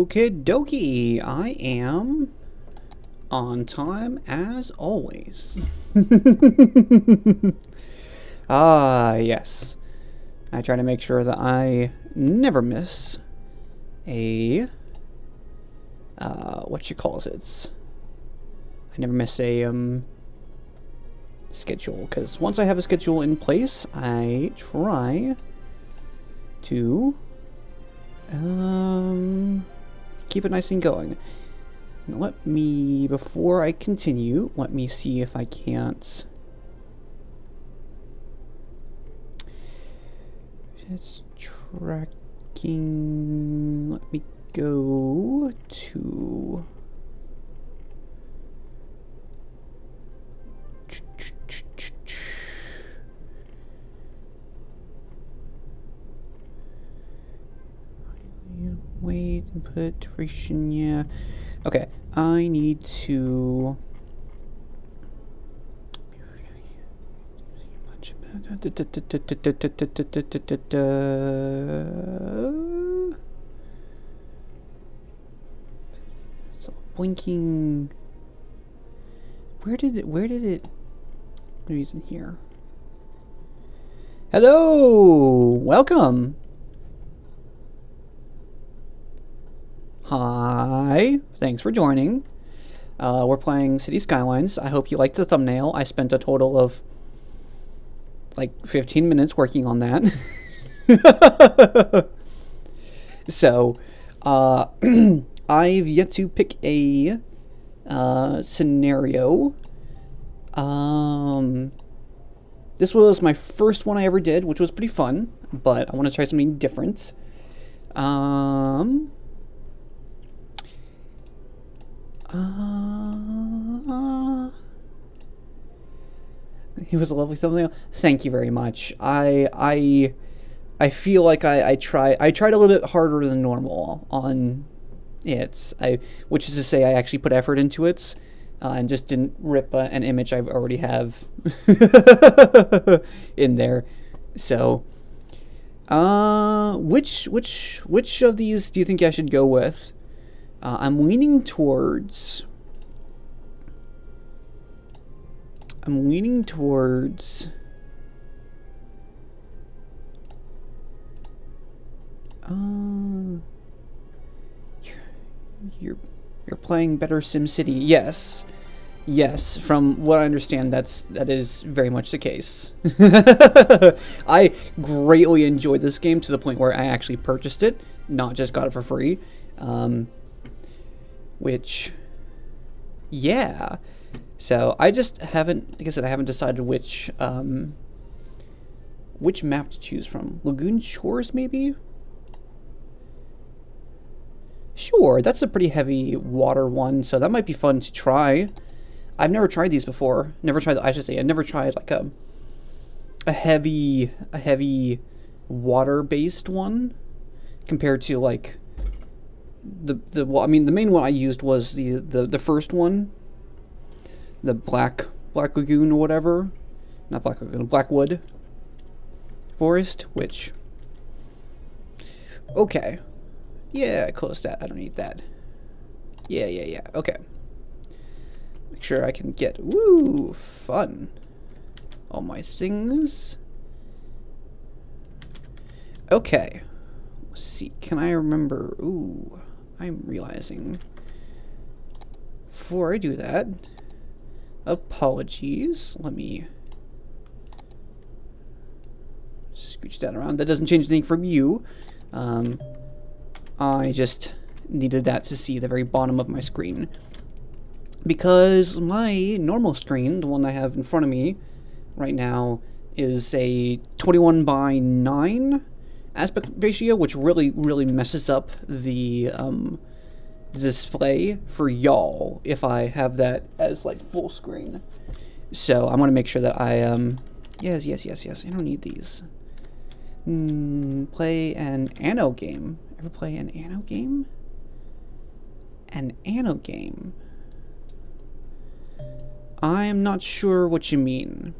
Okie dokie, I am on time as always. Ah, yes. I try to make sure that I never miss a, what you call it? I never miss a, schedule, because once I have a schedule in place, I try to, keep it nice and going. Now before I continue, let me see if I can't. It's tracking. Let me go to. Wait, input duration, yeah. Okay, I need to. So blinking. Where did it? Reason here. Hello, welcome. Hi, thanks for joining. We're playing City Skylines. I hope you liked the thumbnail. I spent a total of like 15 minutes working on that. So, I've yet to pick a scenario. This was my first one I ever did, which was pretty fun, but I want to try something different. It was a lovely thumbnail. Thank you very much. I feel like I tried a little bit harder than normal on it. Which is to say, I actually put effort into it, and just didn't rip an image I already have in there. So, which of these do you think I should go with? I'm leaning towards. You're playing better SimCity. Yes. Yes, from what I understand, that is very much the case. I greatly enjoyed this game to the point where I actually purchased it, not just got it for free. Which, yeah. So I just haven't, like I said, I haven't decided which map to choose from. Lagoon Shores, maybe? Sure, that's a pretty heavy water one, so that might be fun to try. I've never tried these before. I never tried like a heavy water-based one compared to like well, I mean, the main one I used was the first one, the Black Lagoon or whatever, not Black Lagoon, Blackwood Forest, which, okay, yeah, close that. I don't need that. Yeah. Okay. Make sure I can get fun. All my things. Okay. Let's see. Can I remember? I'm realizing. Before I do that, apologies. Let me scooch that around. That doesn't change anything from you. I just needed that to see the very bottom of my screen. Because my normal screen, the one I have in front of me right now, is a 21:9 aspect ratio, which really messes up the display for y'all if I have that as like full screen. So I want to make sure that I yes. I don't need these. Play an Anno game. Ever play an Anno game? An Anno game. I am not sure what you mean.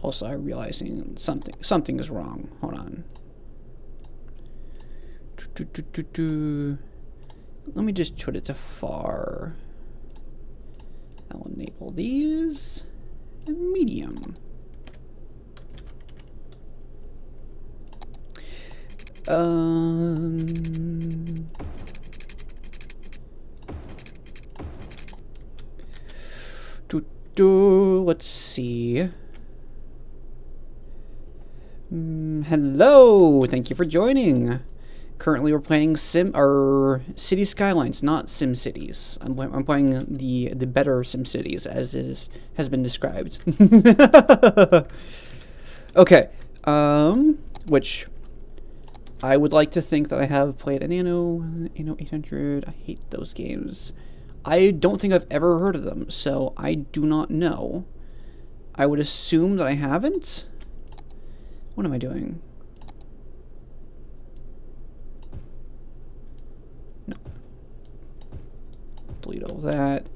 Also, I'm realizing something is wrong. Hold on. Let me just put it to far. I'll enable these and medium. Let's see. Hello, thank you for joining. Currently, we're playing City Skylines, not Sim Cities. I'm playing the better Sim Cities, as has been described. Okay, which I would like to think that I have played Anno 800. I hate those games. I don't think I've ever heard of them, so I do not know. I would assume that I haven't. What am I doing? No. Delete all that.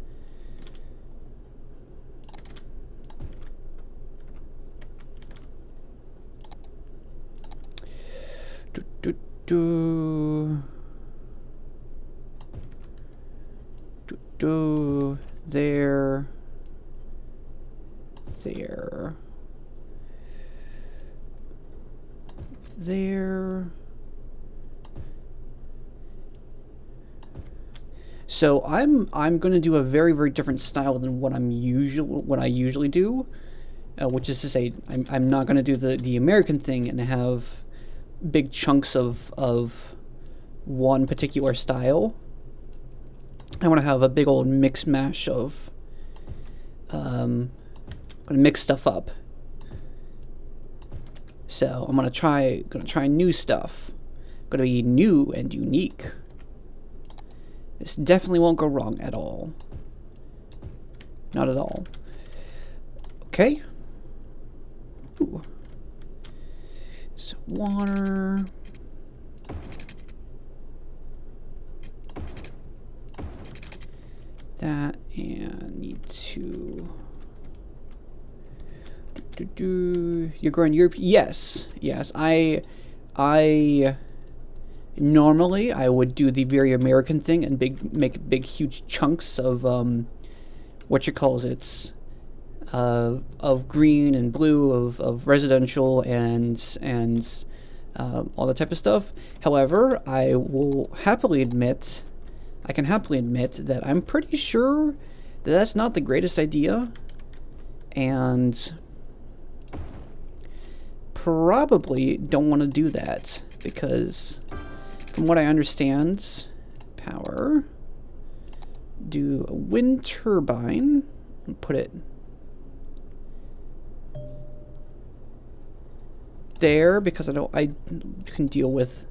There. So I'm going to do a very, very different style than what I usually do, which is to say I'm not going to do the American thing and have big chunks of one particular style. I want to have a big old mix mash of I'm gonna mix stuff up. So I'm gonna try new stuff. Gonna be new and unique. This definitely won't go wrong at all. Not at all. Okay. Ooh. So water. That, and need to you're growing Europe. Yes. I normally I would do the very American thing and make big huge chunks of what you calls it, of green and blue, of residential and all that type of stuff. However, I can happily admit that I'm pretty sure that that's not the greatest idea, and probably don't want to do that, because from what I understand, do a wind turbine and put it there, because I can deal with,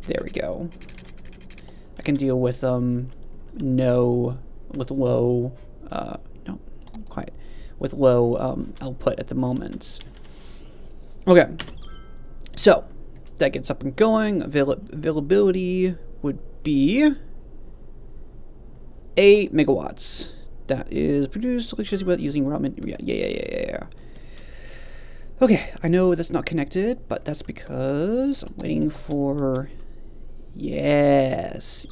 there we go. I can deal with low output at the moment. Okay, so that gets up and going. Availability would be 8 megawatts. That is produced electricity without using raw material. Yeah. Okay, I know that's not connected, but that's because I'm waiting for. Yes.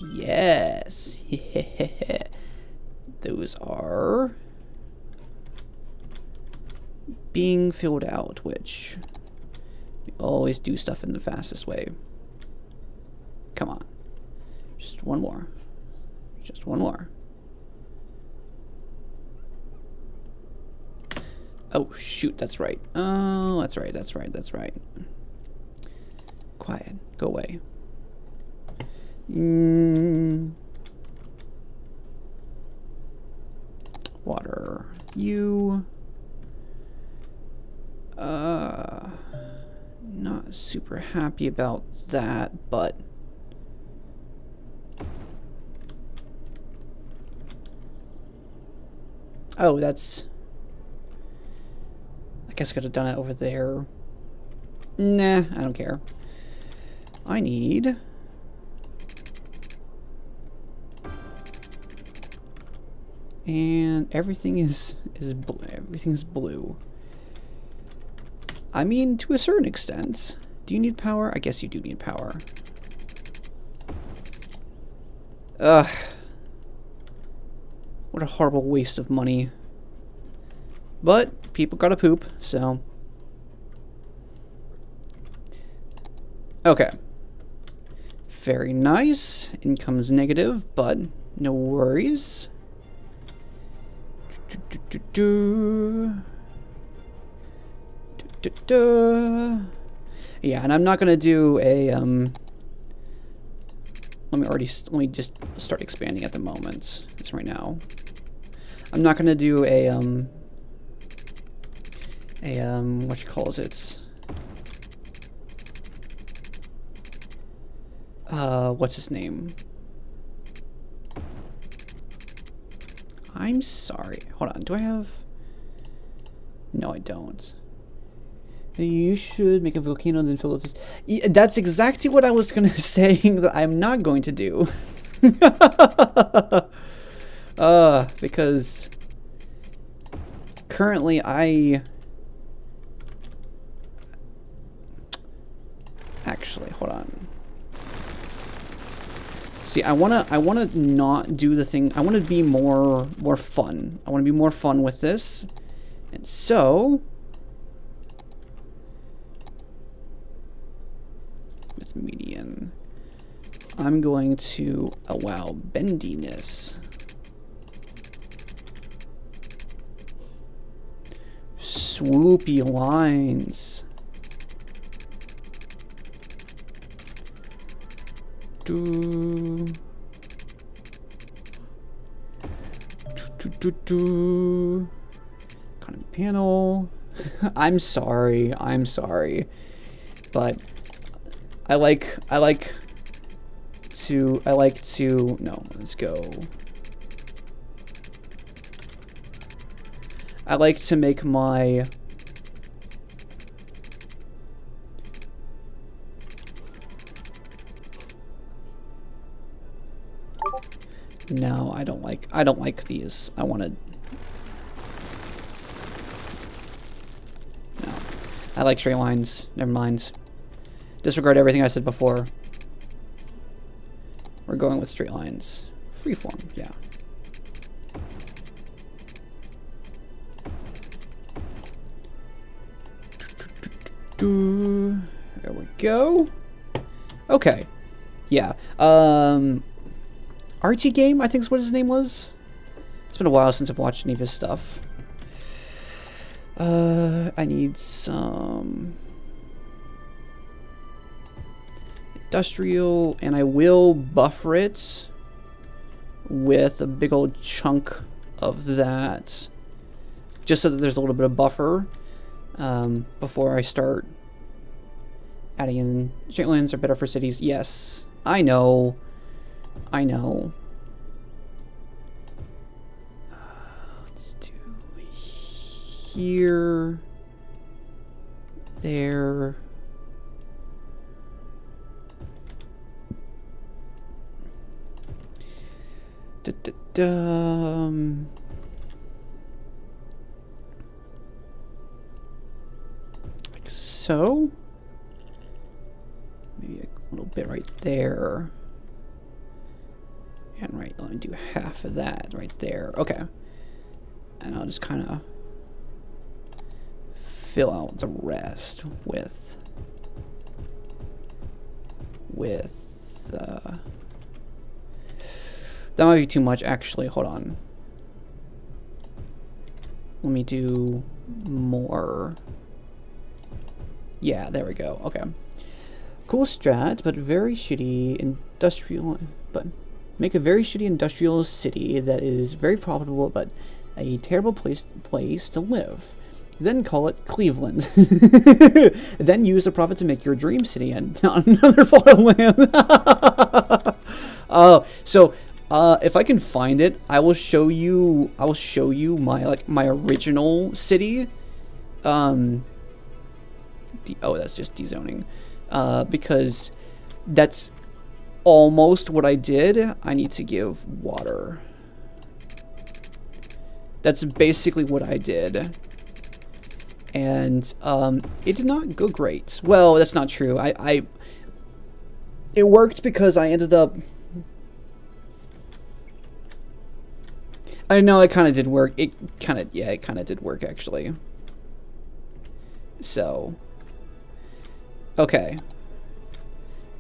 Those are being filled out, which we always do stuff in the fastest way. Come on. Just one more. Oh, shoot, that's right. Oh, that's right. Quiet. Go away. Water. You. Not super happy about that, but oh, that's, I guess I could have done it over there. Nah, I don't care. I need And everything's blue. I mean, to a certain extent. Do you need power? I guess you do need power. Ugh. What a horrible waste of money. But people gotta poop, so. Okay. Very nice. Income's negative, but no worries. Yeah, and I'm not gonna do a let me just start expanding at the moment. Just right now. I'm not gonna do a what you calls it? What's his name? I'm sorry. Hold on. Do I have? No, I don't. You should make a volcano and then fill it. Yeah, that's exactly what I was gonna say that I'm not going to do. Because currently actually, hold on. See, I wanna not do the thing. I wanna be more fun. I wanna be more fun with this, and so with median, I'm going to allow bendiness. Swoopy lines. Kind of panel. I'm sorry, but I like to no, let's go. I like to make my no, I don't like these. I want to no. I like straight lines. Never mind. Disregard everything I said before. We're going with straight lines. Freeform, yeah. There we go. Okay. Yeah. RT Game, I think is what his name was. It's been a while since I've watched any of his stuff. I need some industrial, and I will buffer it with a big old chunk of that, just so that there's a little bit of buffer before I start adding in. Straight lines are better for cities. Yes, I know. Let's do here, there. Like so. Maybe a little bit right there. And right, let me do half of that right there. Okay. And I'll just kind of fill out the rest with that might be too much, actually. Hold on. Let me do more. Yeah, there we go. Okay. Cool strat, but very shitty industrial. But make a very shitty industrial city that is very profitable, but a terrible place to live. Then call it Cleveland. Then use the profit to make your dream city and not another plot of land. So if I can find it, I will show you my original city. Oh, that's just dezoning. Because that's almost what I did. I need to give water. That's basically what I did. And it did not go great. Well, that's not true. It worked because I ended up... I know it kind of did work. It kind of did work, actually. So, okay.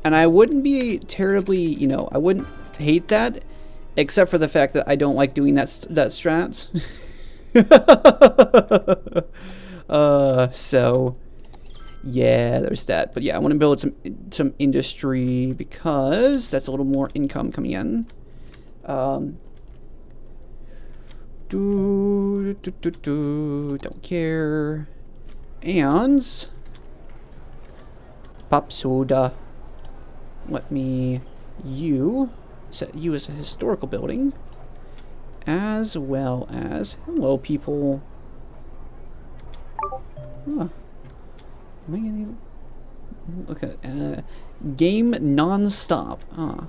And I wouldn't be terribly, you know, I wouldn't hate that, except for the fact that I don't like doing that strat. So, yeah, there's that. But yeah, I want to build some industry because that's a little more income coming in. Don't care. And pop soda. Let me set you as a historical building, as well as hello people. Huh. Okay, game non-stop. I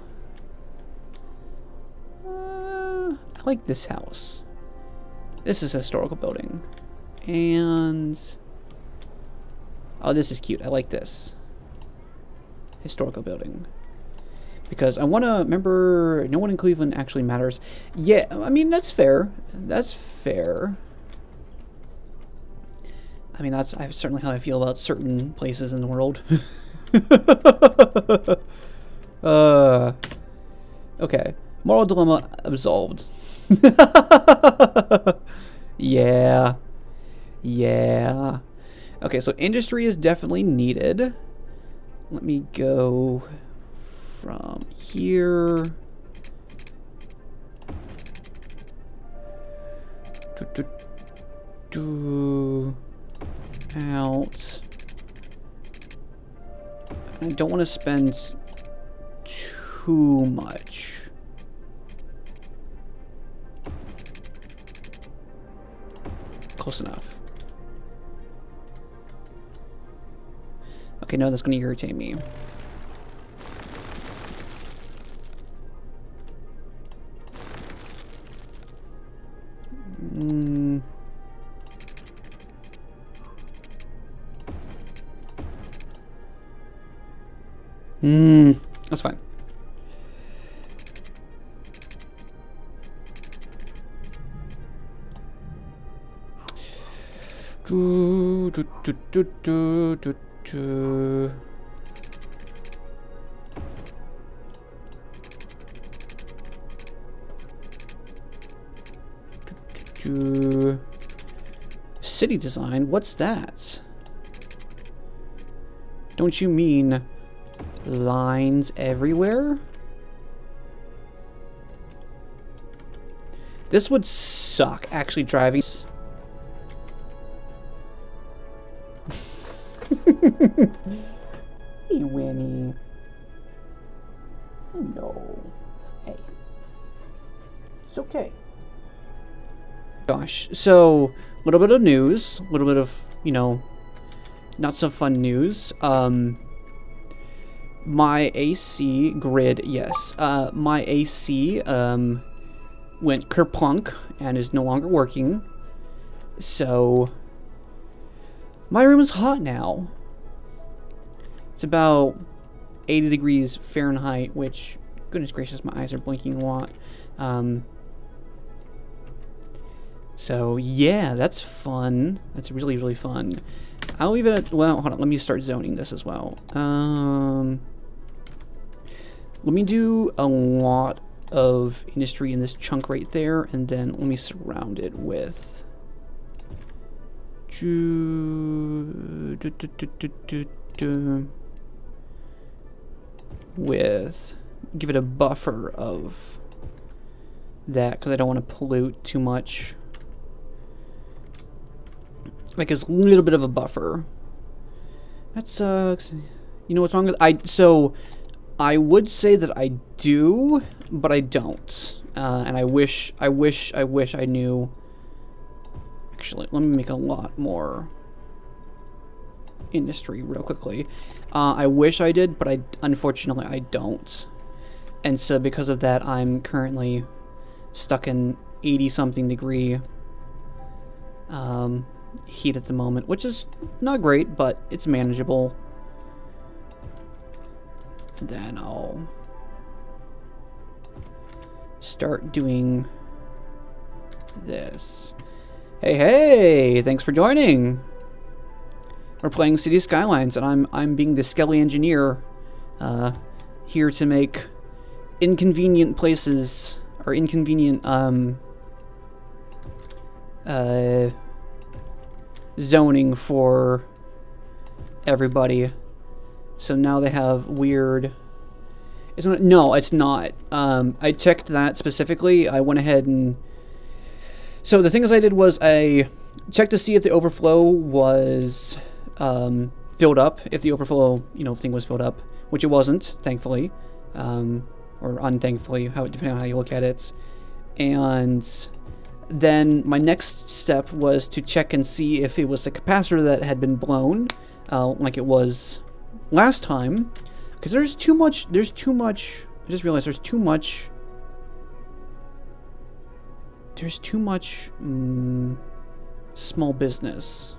like this house. This is a historical building. And oh, this is cute. I like this. Historical building. Because I want to remember, no one in Cleveland actually matters. Yeah, I mean, that's fair. That's fair. I mean, that's certainly how I feel about certain places in the world. Okay. Moral dilemma absolved. Yeah. Yeah. Okay, so industry is definitely needed. Let me go from here. Out. I don't want to spend too much. Close enough. Okay, no, that's going to irritate me. That's fine. City design? What's that? Don't you mean lines everywhere? This would suck, actually, driving. Hey, Winnie. Hello. Hey. It's okay. Gosh, so a little bit of news, a little bit of, you know, not so fun news. My AC grid, yes, my AC went kerplunk and is no longer working. So my room is hot now. It's about 80 degrees Fahrenheit, which, goodness gracious, my eyes are blinking a lot. So yeah, that's fun. That's really, really fun. I'll leave it at, well, hold on, let me start zoning this as well. Let me do a lot of industry in this chunk right there, and then let me surround it with give it a buffer of that, because I don't want to pollute too much. Like a little bit of a buffer. That sucks. You know what's wrong with so I would say that I do, but I don't. And I wish I knew. Actually, let me make a lot more industry real quickly. I wish I did, but unfortunately I don't. And so because of that, I'm currently stuck in 80-something degree heat at the moment, which is not great, but it's manageable. And then I'll start doing this. Hey, thanks for joining. We're playing City Skylines, and I'm being the Skelly engineer, here to make inconvenient places, or inconvenient, zoning for everybody. So now they have weird... No, it's not. I checked that specifically. I went ahead and... So the things I did was I checked to see if the overflow was filled up. If the overflow, thing was filled up, which it wasn't, thankfully. Or unthankfully, depending on how you look at it. And then my next step was to check and see if it was the capacitor that had been blown, like it was last time. Because there's too much, I just realized there's too much small business.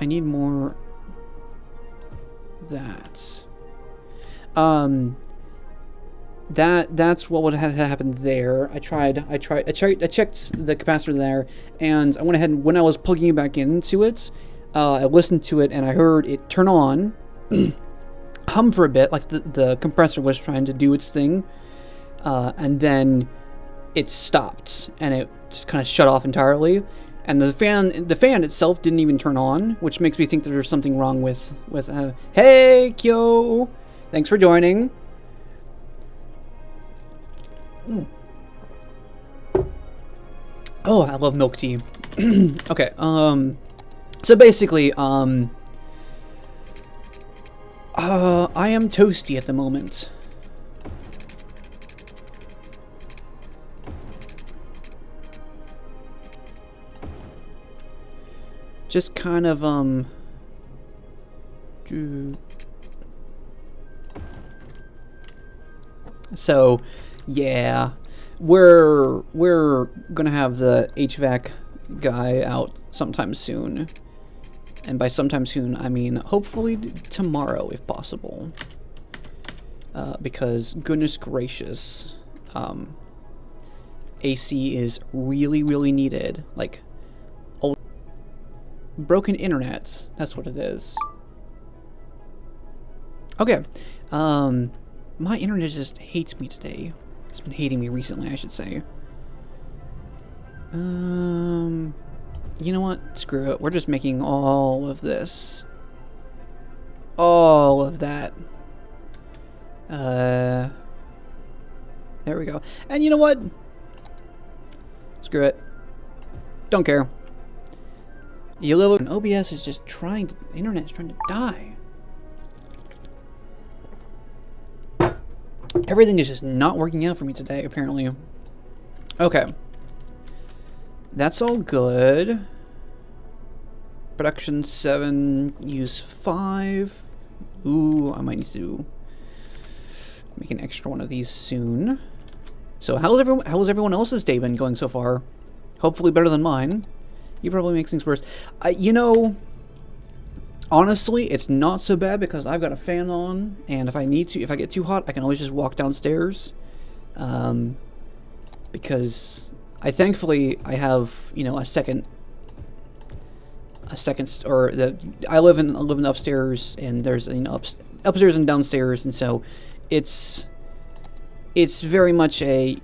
I need more that. That's what would have happened there. I checked the capacitor there, and I went ahead and when I was plugging it back into it, I listened to it and I heard it turn on, hum for a bit, like the compressor was trying to do its thing, and then it stopped and it just kind of shut off entirely. And the fan itself didn't even turn on, which makes me think that there's something wrong with hey Kyo, thanks for joining. Oh, I love milk tea. Okay, so basically, I am toasty at the moment. Just kind of, so, yeah, we're gonna have the HVAC guy out sometime soon. And by sometime soon, I mean hopefully tomorrow, if possible. Because, goodness gracious, AC is really, really needed. Like, broken internet, that's what it is. Okay, my internet just hates me today. It's been hating me recently, I should say. You know what? Screw it. We're just making all of this. All of that. There we go. And you know what? Screw it. Don't care. You live... OBS is just trying to... The internet is trying to die. Everything is just not working out for me today, apparently. Okay. That's all good. Production 7, use 5. Ooh, I might need to make an extra one of these soon. So how's everyone else's day been going so far? Hopefully better than mine. You probably make things worse. You know, honestly, it's not so bad because I've got a fan on, and if I get too hot, I can always just walk downstairs. Because I have, you know, I live in upstairs, and there's, you know, upstairs and downstairs, and so it's very much I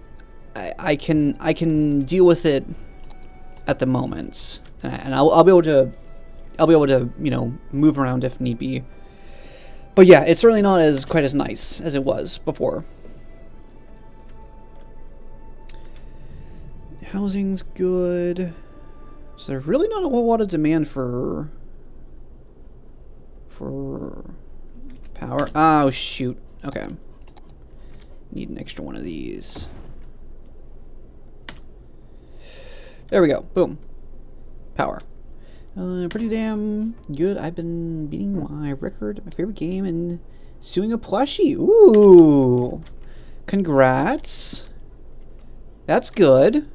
can deal with it at the moment, and I'll be able to you know, move around if need be. But yeah, it's certainly not quite as nice as it was before. Housing's good. So there's really not a whole lot of demand for power. Oh shoot. Okay. Need an extra one of these. There we go. Boom. Power. Pretty damn good. I've been beating my record, my favorite game, and suing a plushie. Ooh. Congrats. That's good.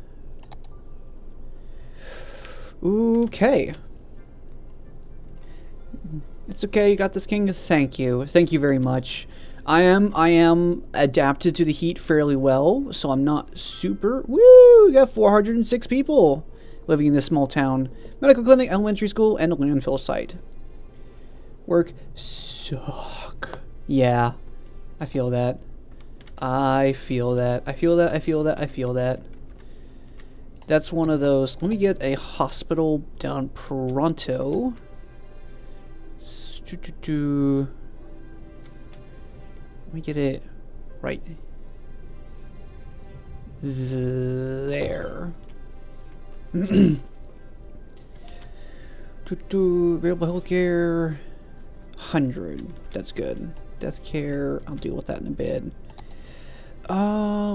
Okay. It's okay, you got this, King. Thank you. Thank you very much. I am adapted to the heat fairly well, so I'm not super... Woo! We got 406 people living in this small town. Medical clinic, elementary school, and a landfill site. Work suck. Yeah, I feel that. I feel that. I feel that. I feel that. I feel that. That's one of those. Let me get a hospital down pronto. Let me get it right there. Available healthcare 100. That's good. Death care. I'll deal with that in a bit.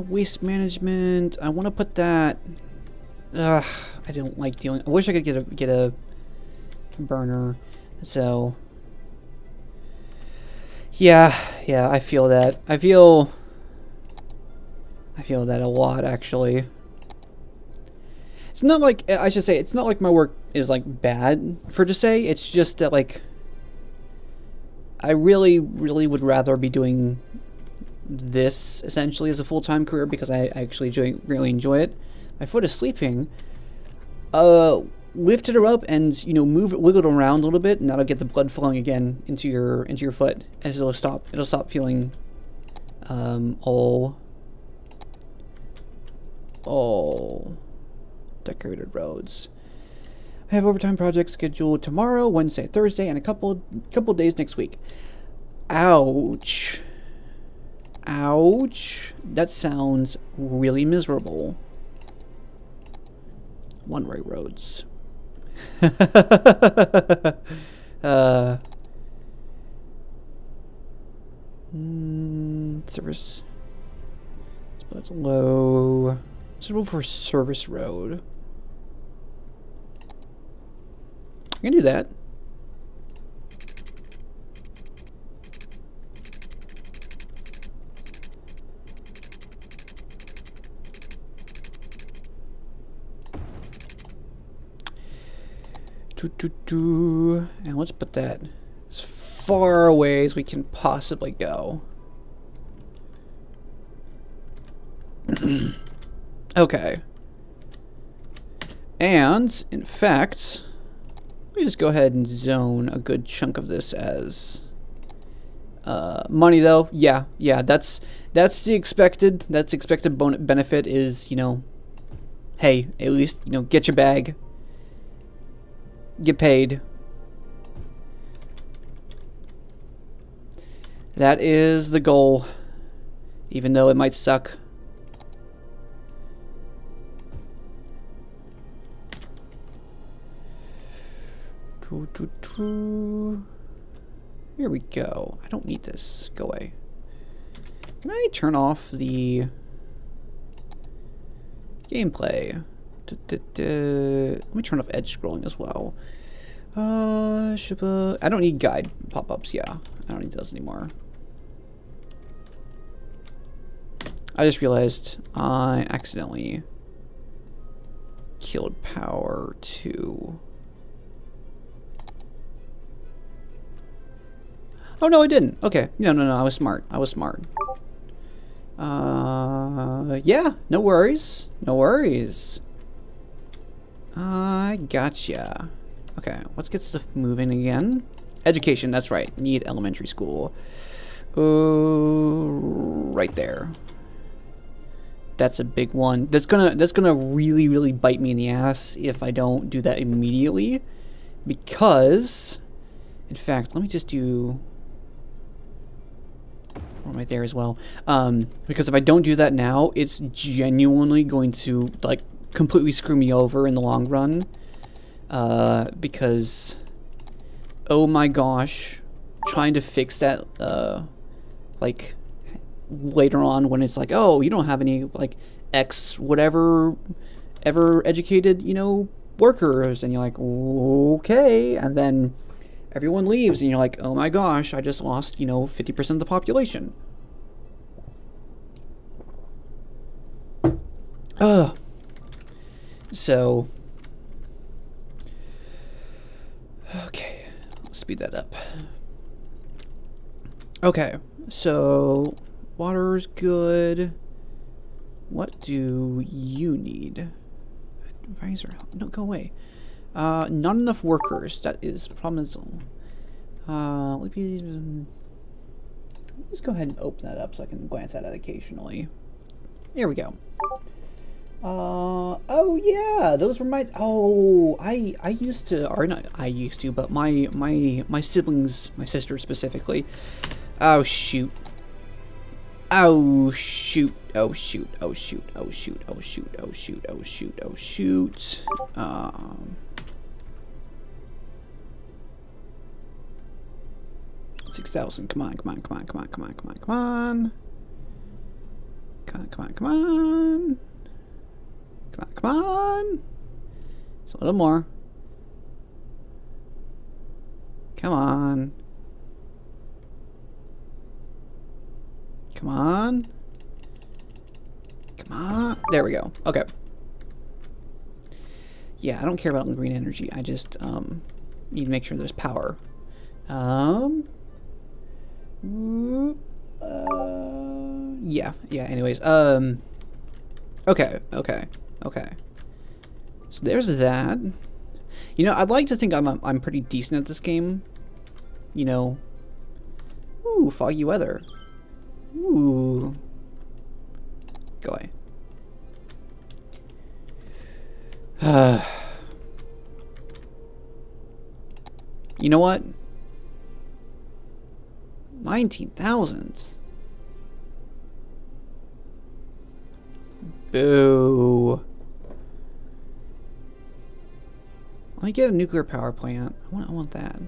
Waste management. I want to put that. I don't like dealing. I wish I could get a burner. So. Yeah, I feel that. I feel that a lot, actually. It's not like, I should say, it's not like my work is, like, bad for to say. It's just that, like, I really would rather be doing this, essentially, as a full-time career, because I actually really enjoy it. My foot is sleeping. Lifted her up and, you know, wiggle it around a little bit, and that'll get the blood flowing again into your foot, and it'll stop feeling all decorated roads. I have overtime projects scheduled tomorrow, Wednesday, Thursday, and a couple days next week. Ouch. That sounds really miserable. One-way roads. Service. It's low. Suitable for service road. I can do that. And let's put that as far away as we can possibly go. Okay. And, in fact, let me just go ahead and zone a good chunk of this as money, though. Yeah, that's the expected benefit is, you know, hey, at least, you know, get your bag. Get paid. That is the goal, even though it might suck. Here we go. I don't need this. Go away. Can I turn off the gameplay? Let me turn off edge scrolling as well. I don't need guide pop-ups. Yeah, I don't need those anymore. I just realized I accidentally killed power 2. Oh no, I didn't. Okay, no, I was smart. Yeah, no worries. I gotcha. Okay, let's get stuff moving again. Education, that's right. Need elementary school. Right there. That's a big one. That's gonna really bite me in the ass if I don't do that immediately. Because, in fact, let me just do one right there as well. Because if I don't do that now, it's genuinely going to, like, completely screw me over in the long run, because oh my gosh, trying to fix that like later on when it's like, oh, you don't have any like X whatever ever educated, you know, workers, and you're like, okay, and then everyone leaves and you're like, oh my gosh, I just lost, you know, 50% of the population. So speed that up. Okay, so water's good. What do you need? Advisor, no, go away. Not enough workers. That is problem. Let's go ahead and open that up so I can glance at it occasionally. Here we go. Oh yeah, those were my. Oh, I used to, or not I used to, but my siblings, my sister specifically. Oh shoot. Oh shoot. Oh shoot. Oh shoot. Oh shoot. Oh shoot. Oh shoot. Oh shoot. Oh shoot. 6,000. Come on. Come on. Come on. Come on. Come on. Come on. Come on. Come on. Come on. Come on. Come on. Come on. Just a little more. Come on. Come on. Come on. There we go. Okay. Yeah, I don't care about green energy. I just need to make sure there's power. Yeah. Anyways, okay. So there's that. You know, I'd like to think I'm pretty decent at this game. You know. Ooh, foggy weather. Ooh. Go away. You know what? 19,000. Boo. Let me get a nuclear power plant. I want that.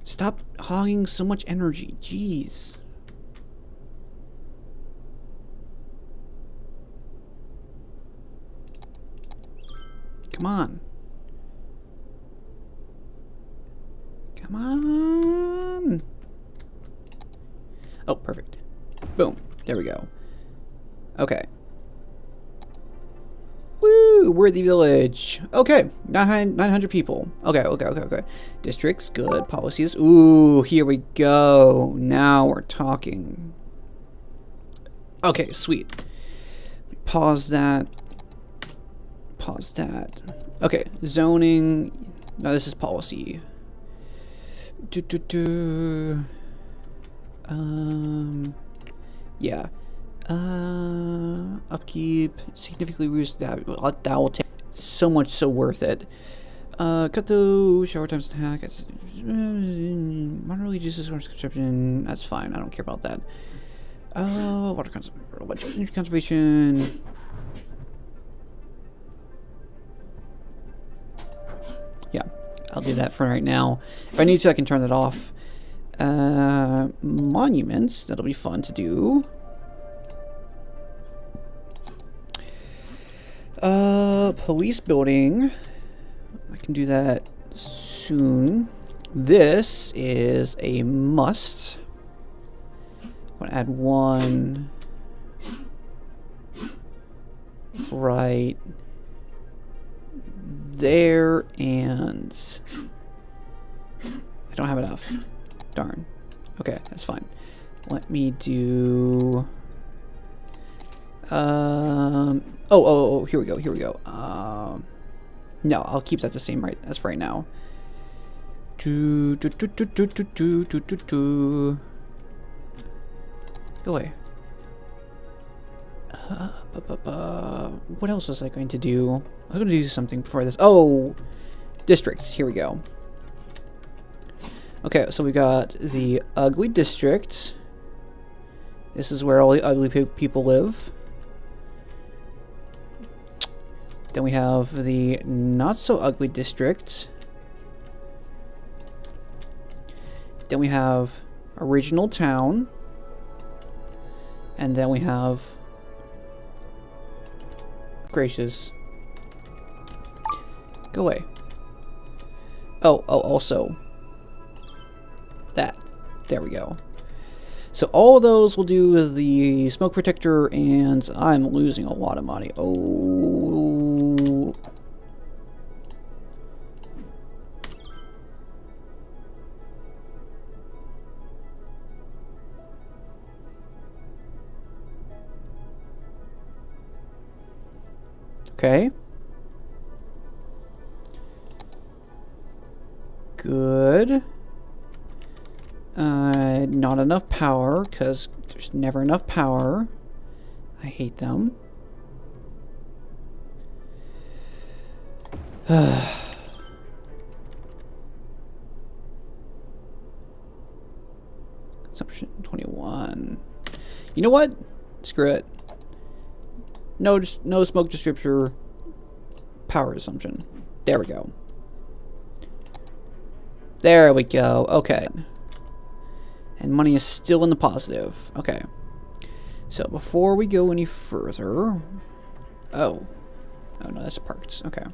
Stop hogging so much energy. Jeez. Come on. Come on. Oh, perfect. Boom. There we go. Okay. Woo! Worthy village. Okay. 900 people. Okay. Districts, good. Policies. Ooh, here we go. Now we're talking. Okay, sweet. Pause that. Pause that. Okay, zoning. No, this is policy. Yeah. Upkeep. Significantly reduce that. That will take so much, so worth it. Cut the shower times and hack. Moderately reduces consumption. That's fine. I don't care about that. Water conservation. Yeah, I'll do that for right now. If I need to, I can turn that off. Monuments. That'll be fun to do. Police building. I can do that soon. This is a must. I'm going to add one right there, and I don't have enough. Darn. Okay, that's fine. Let me do... Oh, here we go. No, I'll keep that the same right as for right now. Go away. What else was I going to do? I was going to do something before this. Oh, districts. Here we go. Okay, so we got the ugly district. This is where all the ugly people live. Then we have the not so ugly district. Then we have original town. And then we have... Gracious. Go away. Oh, also. That. There we go. So all of those will do the smoke protector, and I'm losing a lot of money. Oh. Okay. Good. Not enough power, because there's never enough power. I hate them. Consumption 21. You know what? Screw it. No smoke distributor. Power assumption. There we go. There we go. Okay. And money is still in the positive. Okay. So before we go any further... Oh. Oh no, that's parked. Okay.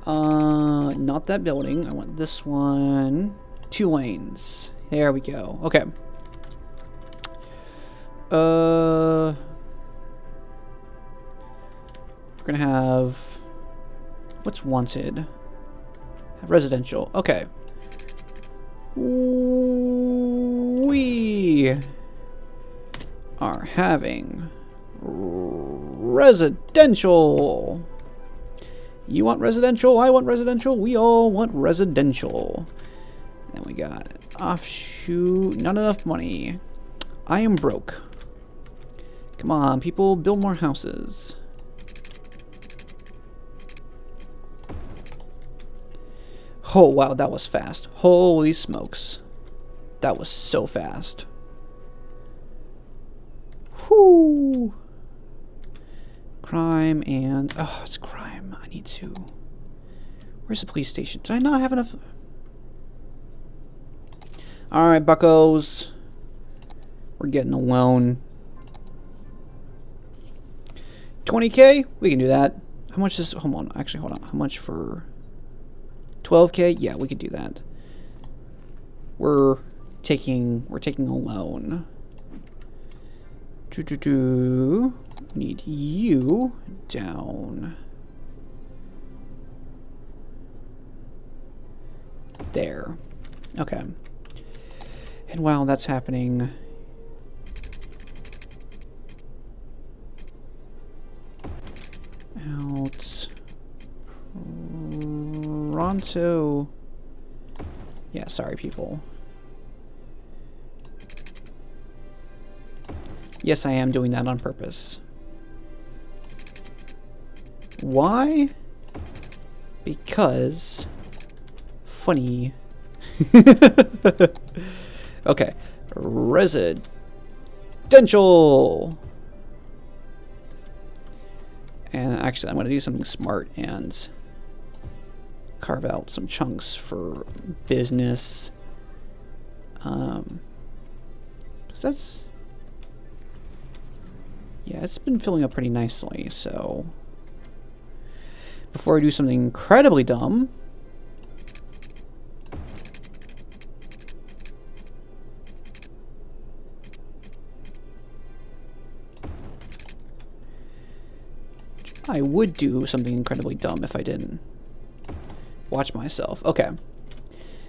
Not that building. I want this one. 2 lanes. There we go. Okay. We're gonna have... What's wanted? Have residential. Okay. We are having residential. You want residential? I want residential. We all want residential. Then we got offshoot. Not enough money. I am broke. Come on, people, build more houses. Oh, wow, that was fast. Holy smokes. That was so fast. Whoo. Crime and... Oh, it's crime. I need to... Where's the police station? Did I not have enough... Alright, buckos. We're getting a loan. 20K? We can do that. How much is... Hold on. Actually, hold on. How much for... 12K? Yeah, we could do that. We're taking a loan. Need you down there. Okay. And while that's happening, out Toronto. Yeah, sorry, people. Yes, I am doing that on purpose. Why? Because funny. Okay. Residential. And actually, I'm going to do something smart and carve out some chunks for business. 'Cause that's... Yeah, it's been filling up pretty nicely, so... Before I do something incredibly dumb... I would do something incredibly dumb if I didn't watch myself. Okay.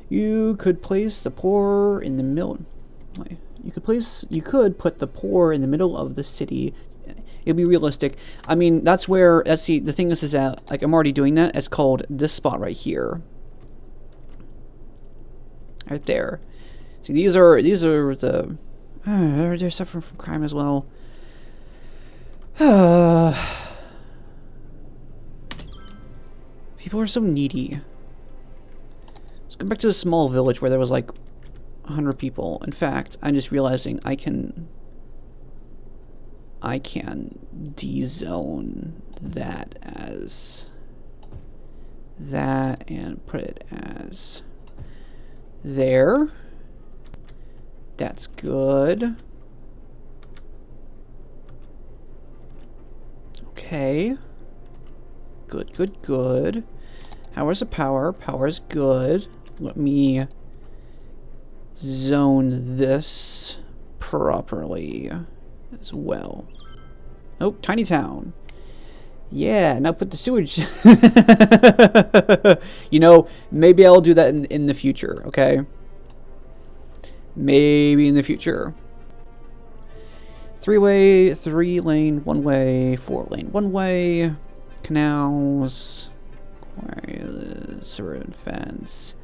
You could place the poor in the middle. You could put the poor in the middle of the city. It'd be realistic. I mean, that's where, let's see, the thing is that, like, I'm already doing that. It's called this spot right here. Right there. See, these are the, they're suffering from crime as well. People are so needy. Let's go back to the small village where there was like 100 people. In fact, I'm just realizing I can dezone that as that and put it as there. That's good. Okay. Good, good, good. How is the power? Power is good. Let me zone this properly as well. Oh, tiny town. Yeah, now put the sewage. You know, maybe I'll do that in the future, okay? Maybe in the future. 3-way, 3-lane, 1-way, 4-lane, 1-way, canals, sewer and fence,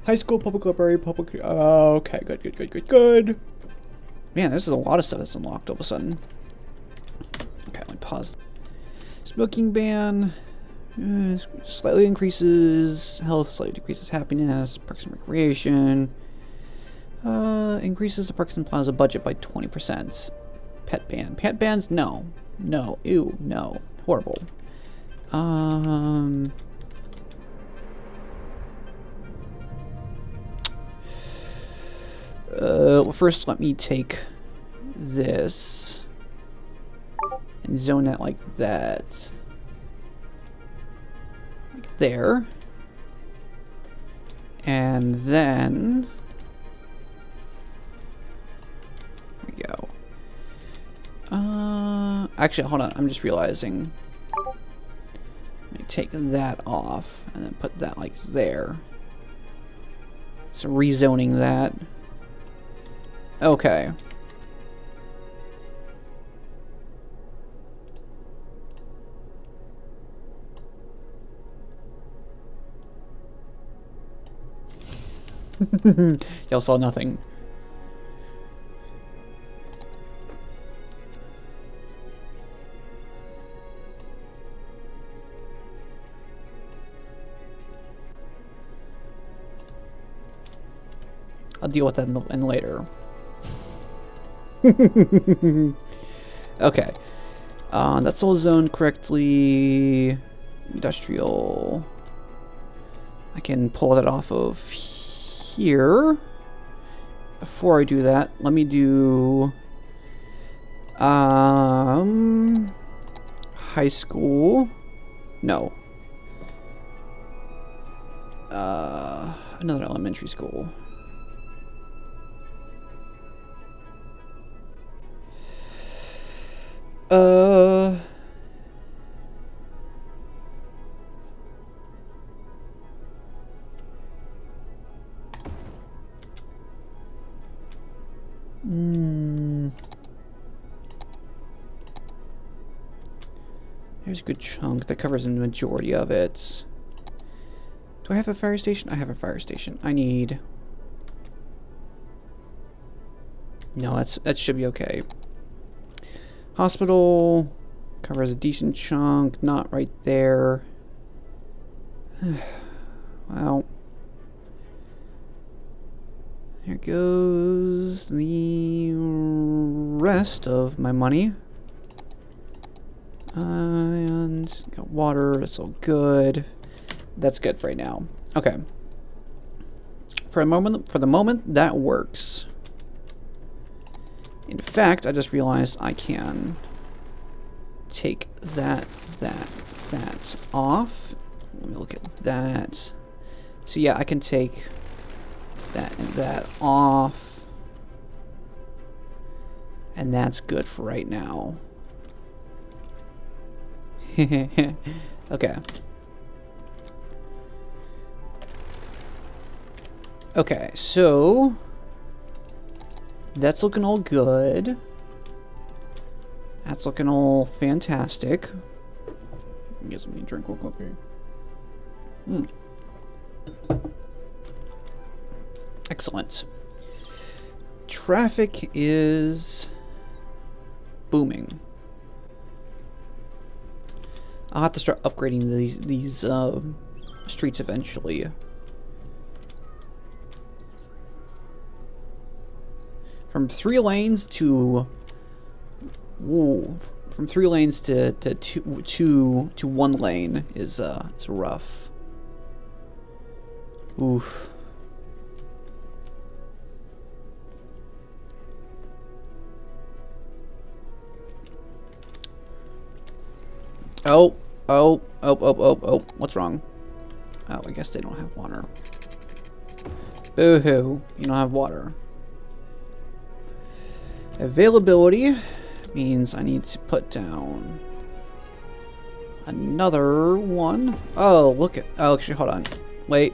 high school, public library, public. Okay, good. Man, this is a lot of stuff that's unlocked all of a sudden. Okay, let me pause. Smoking ban. Slightly increases health, slightly decreases happiness, parks and recreation. Increases the Parks and Plaza budget by 20%. Pet ban. Pet bans? No. No. Ew. No. Horrible. Well, first let me take this and zone that like that. Like there. And then there we go. Actually, hold on. I'm just realizing. Let me take that off and then put that like there. So rezoning that. Okay. Y'all saw nothing. I'll deal with that in later. Okay. That's all zoned correctly. Industrial. I can pull that off of here. Before I do that, let me do high school. No. Another elementary school. There's a good chunk that covers the majority of it. Do I have a fire station? I have a fire station. I need... No, that should be okay. Hospital covers a decent chunk. Not right there. Well... Here goes the rest of my money. And got water, it's all good. That's good for right now. Okay. For the moment, that works. In fact, I just realized I can take that off. Let me look at that. So yeah, I can take that and that off. And that's good for right now. Okay. Okay, so that's looking all good. That's looking all fantastic. Get something to drink real quick here. Excellent. Traffic is booming. I'll have to start upgrading these streets eventually. From 3 lanes to from 3 lanes to 1 lane is rough. Oof. Oh, what's wrong? Oh, I guess they don't have water. Boo-hoo, you don't have water. Availability means I need to put down another one. Oh, look at, oh, actually, hold on. Wait.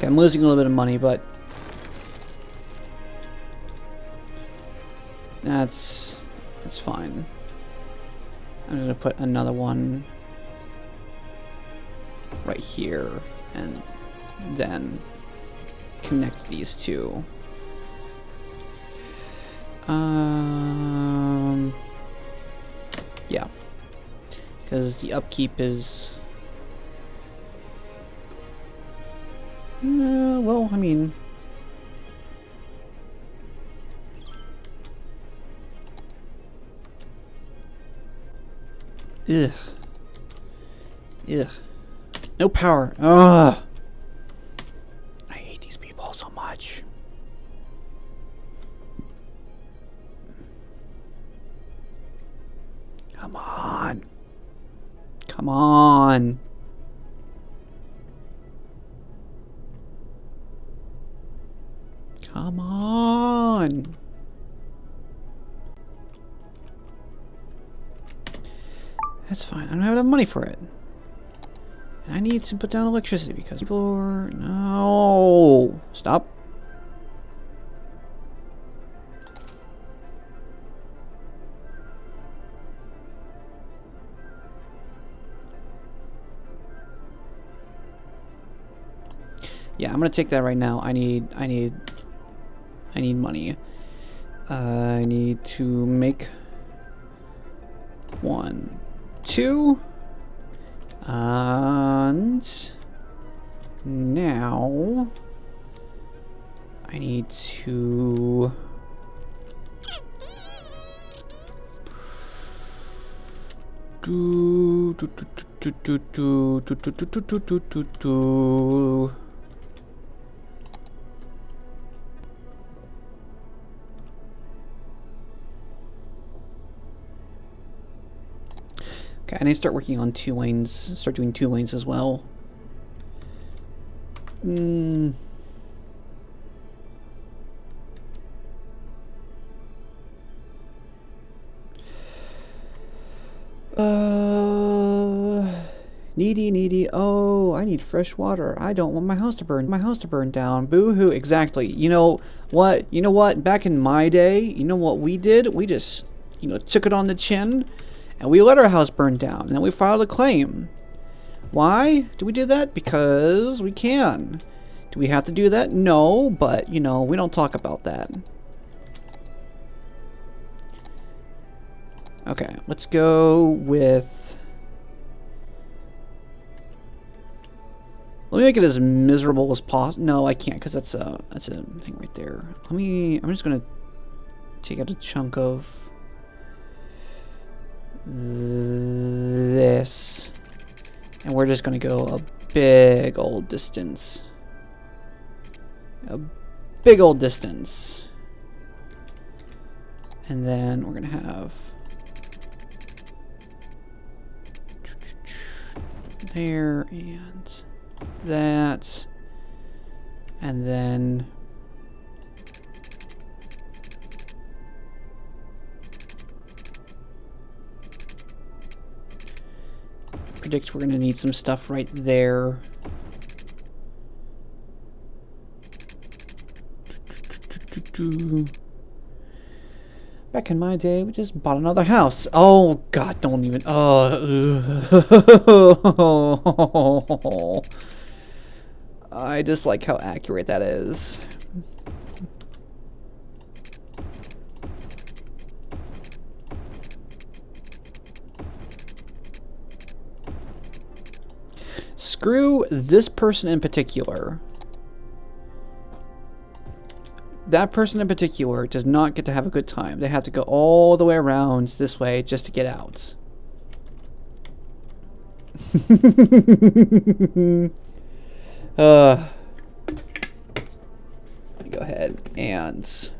Okay, I'm losing a little bit of money, but that's fine. I'm gonna put another one right here and then connect these two. Yeah, because the upkeep is well, I mean, ugh. No power. Ugh. I hate these people so much. Come on. Come on. Come on. That's fine. I don't have enough money for it. And I need to put down electricity because people are... No. Stop. Yeah, I'm gonna take that right now. I need money. I need to make 1, 2, and now I need to Okay, I need to start working on 2 lanes, start doing 2 lanes as well. Needy. Oh, I need fresh water. I don't want my house to burn down. Boo-hoo, exactly. You know what? Back in my day, you know what we did? We just, took it on the chin and we let our house burn down and then we filed a claim. Why do we do that? Because we can. Do we have to do that? No, but, we don't talk about that. Okay, let's go with... Let me make it as miserable as possible. No, I can't, because that's a thing right there. I'm just gonna take out a chunk of this, and we're just gonna go a big old distance. And then we're gonna have there and that, and then predict we're gonna need some stuff right there. Back in my day, we just bought another house. Oh God, don't even. Oh, I just like how accurate that is. Screw this person in particular. That person in particular does not get to have a good time. They have to go all the way around this way just to get out. Let me go ahead and...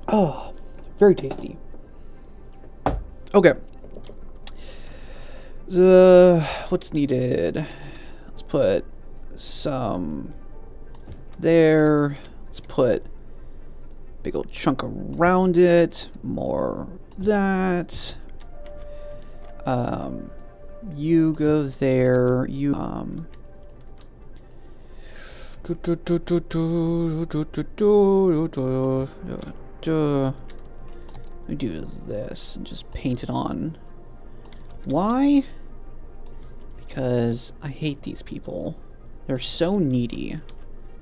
Oh, very tasty. Okay. What's needed? Let's put some there. Let's put a big old chunk around it. More that. You go there. You we do this and just paint it on. Why? Because I hate these people. They're so needy.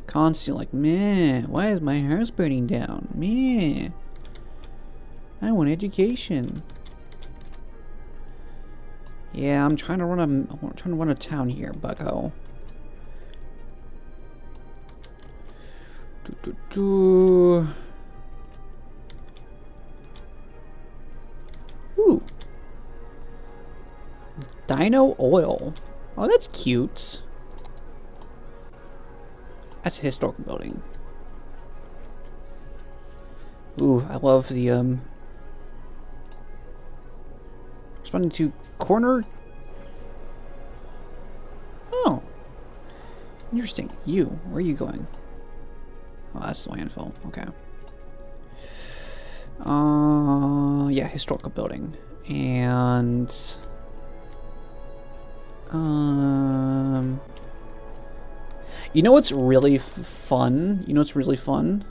Constantly like, meh, why is my house burning down? Meh. I want education. Yeah, I'm trying to run a town here, bucko. Ooh. Dino oil. Oh, that's cute. That's a historical building. Ooh, I love the responding to corner. Oh, interesting. You, where are you going? Oh, that's the landfill. Okay. Yeah, historical building. And you know what's really fun? You know what's really fun?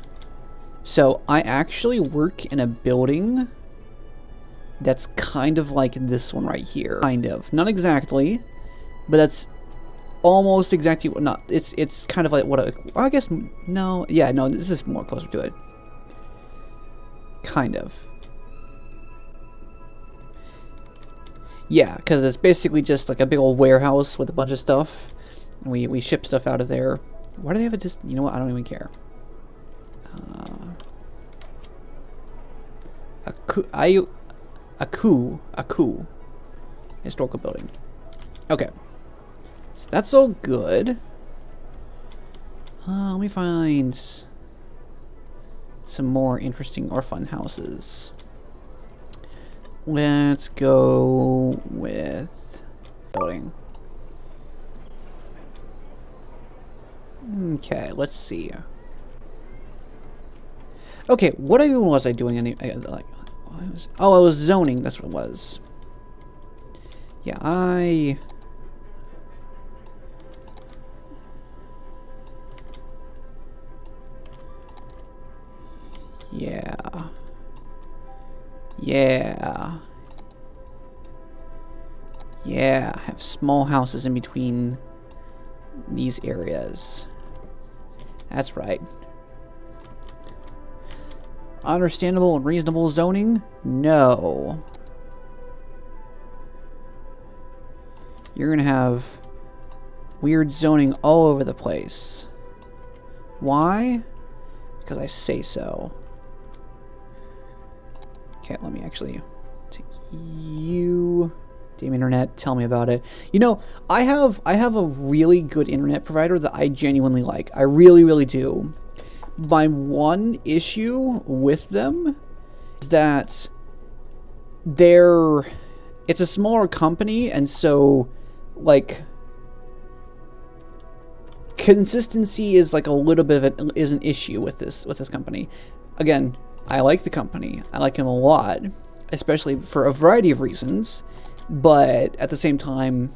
So I actually work in a building that's kind of like this one right here. Kind of. Not exactly, but that's almost exactly what, not, it's kind of like what I guess, no, yeah, no, this is more closer to it. Kind of. Yeah, because it's basically just like a big old warehouse with a bunch of stuff. We ship stuff out of there. Why do they have a just? You know what? I don't even care. A coup. Historical building. Okay. So that's all good. Let me find some more interesting or fun houses. Let's go with building. Okay, let's see. Okay, what even was I doing? Like, I was zoning. That's what it was. Yeah, yeah. Yeah. Yeah, have small houses in between these areas. That's right. Understandable and reasonable zoning? No. You're gonna have weird zoning all over the place. Why? Because I say so. Okay, let me actually take you. Damn internet, tell me about it. You know, I have a really good internet provider that I genuinely like. I really, really do. My one issue with them is that it's a smaller company, and so like consistency is like a little bit of an issue with this company. Again, I like the company. I like him a lot, especially for a variety of reasons. But at the same time,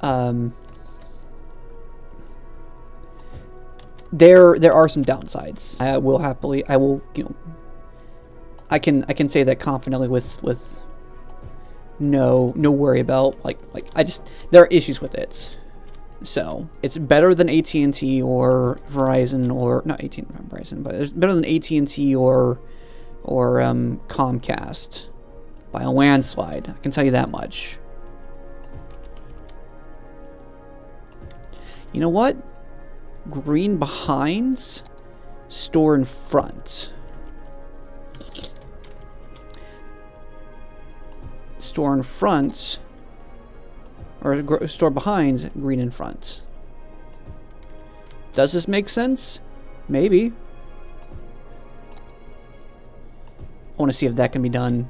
there are some downsides. I will, you know, I can say that confidently with no worry about like there are issues with it. So it's better than AT&T or Verizon, or not AT&T, not Verizon, but it's better than AT&T or Comcast by a landslide. I can tell you that much. You know what? Green behinds, store in front. Store in front, or store behind, green in front. Does this make sense? Maybe. I want to see if that can be done.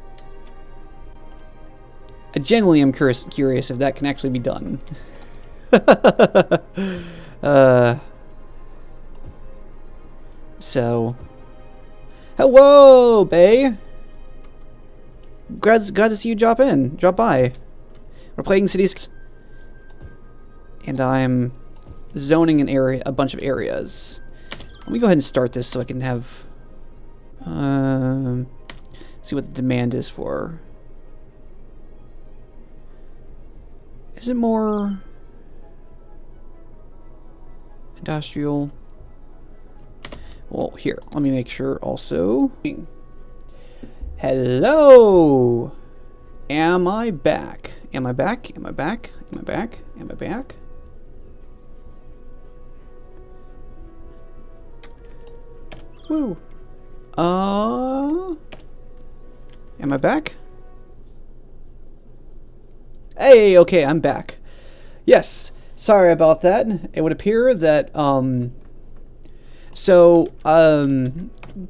I genuinely am curious if that can actually be done. So, hello, Bay. glad to see you drop by. We're playing cities, and I'm zoning a bunch of areas. Let me go ahead and start this so I can have see what the demand is for. Is it more industrial? Well, here, let me make sure also. Hello! Am I back? Am I back? Am I back? Am I back? Am I back? Woo. Am I back? Hey, okay, I'm back. Yes, sorry about that. It would appear that,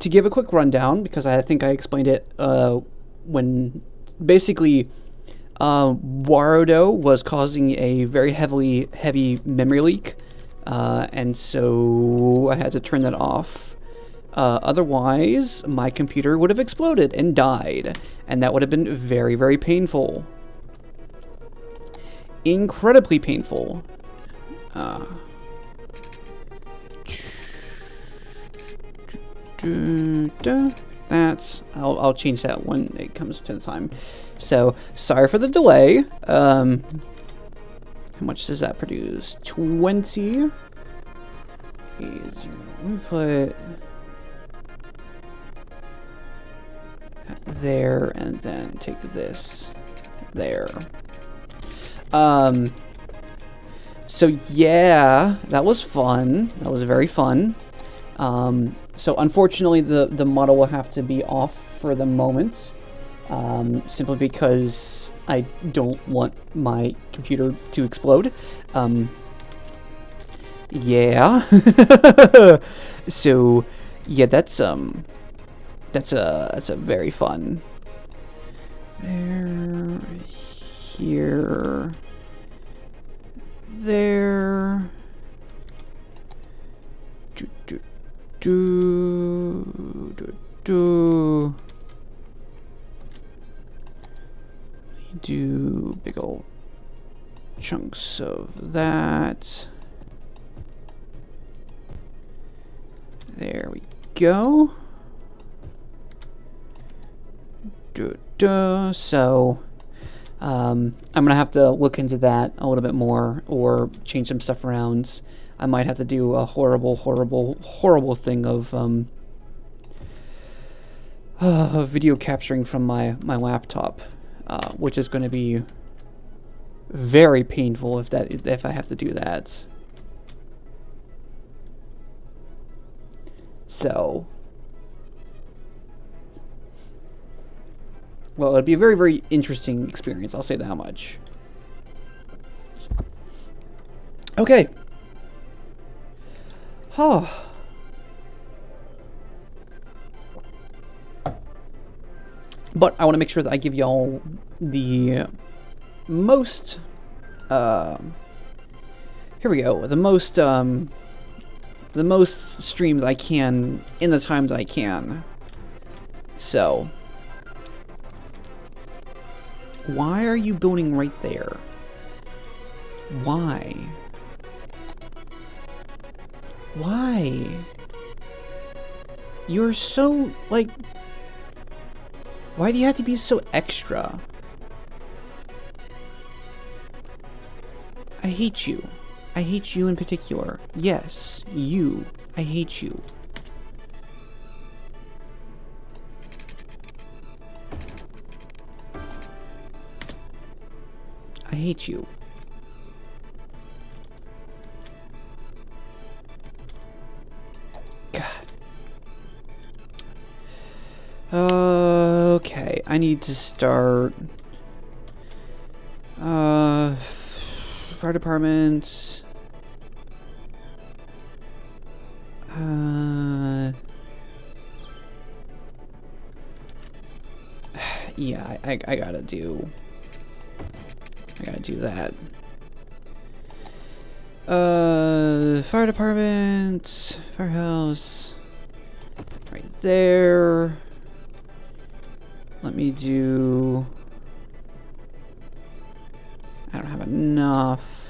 to give a quick rundown, because I think I explained it, when basically, Warudo was causing a very heavy memory leak, and so I had to turn that off. Otherwise, my computer would have exploded and died, and that would have been very, very painful. Incredibly painful. That's I'll change that when it comes to the time. So sorry for the delay. How much does that produce? 20. Let me put that there and then take this there. So yeah, that was fun. That was very fun. So unfortunately, the model will have to be off for the moment, simply because I don't want my computer to explode. Yeah. So yeah, that's a very fun. There, here, there. Do big old chunks of that. There we go. So I'm gonna have to look into that a little bit more, or change some stuff around. I might have to do a horrible thing of video capturing from my laptop, which is going to be very painful if I have to do that. So, well, it'd be a very, very interesting experience. I'll say that much. Okay. Oh. But I want to make sure that I give y'all the most, here we go, the most stream that I can in the time that I can. So, why are you building right there? Why? Why? You're so, like, why do you have to be so extra? I hate you. I hate you in particular. Yes, you. I hate you. I hate you. Okay, I need to start. Fire department. Yeah, I gotta do that. Fire department, firehouse, right there. Let me do... I don't have enough.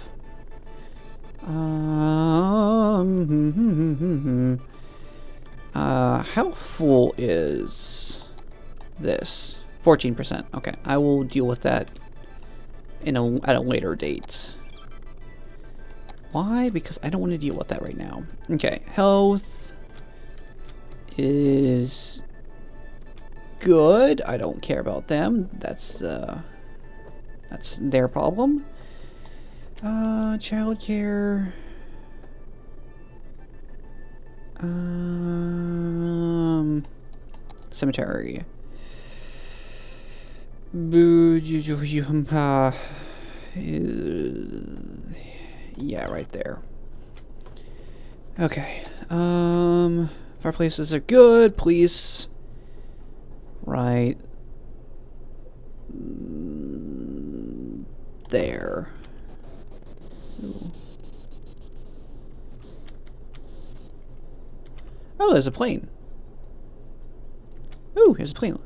How full is this? 14%. Okay, I will deal with that at a later date. Why? Because I don't want to deal with that right now. Okay, health is good. I don't care about them. That's their problem. Childcare. Cemetery. Yeah, right there. Okay. Fireplaces are good. Police. Right there. Ooh. Oh, there's a plane. Ooh, there's a plane.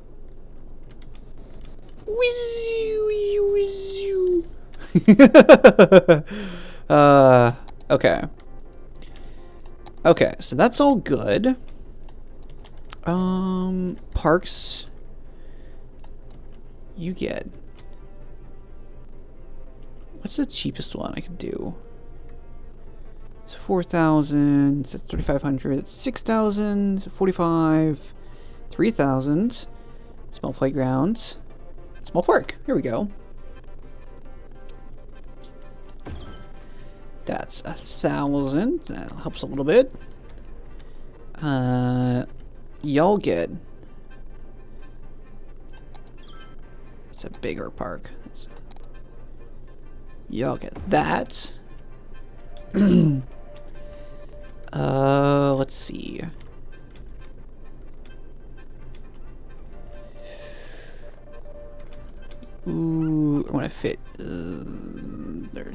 Okay. Okay, so that's all good. Parks. You get. What's the cheapest one I could do? It's 4,000, it's 3,500, it's 6,000, 45, 3,000. Small playgrounds. Small park. Here we go. That's 1,000. That helps a little bit. Y'all get. It's a bigger park. Y'all get that. Let's see. Ooh, I want to fit there.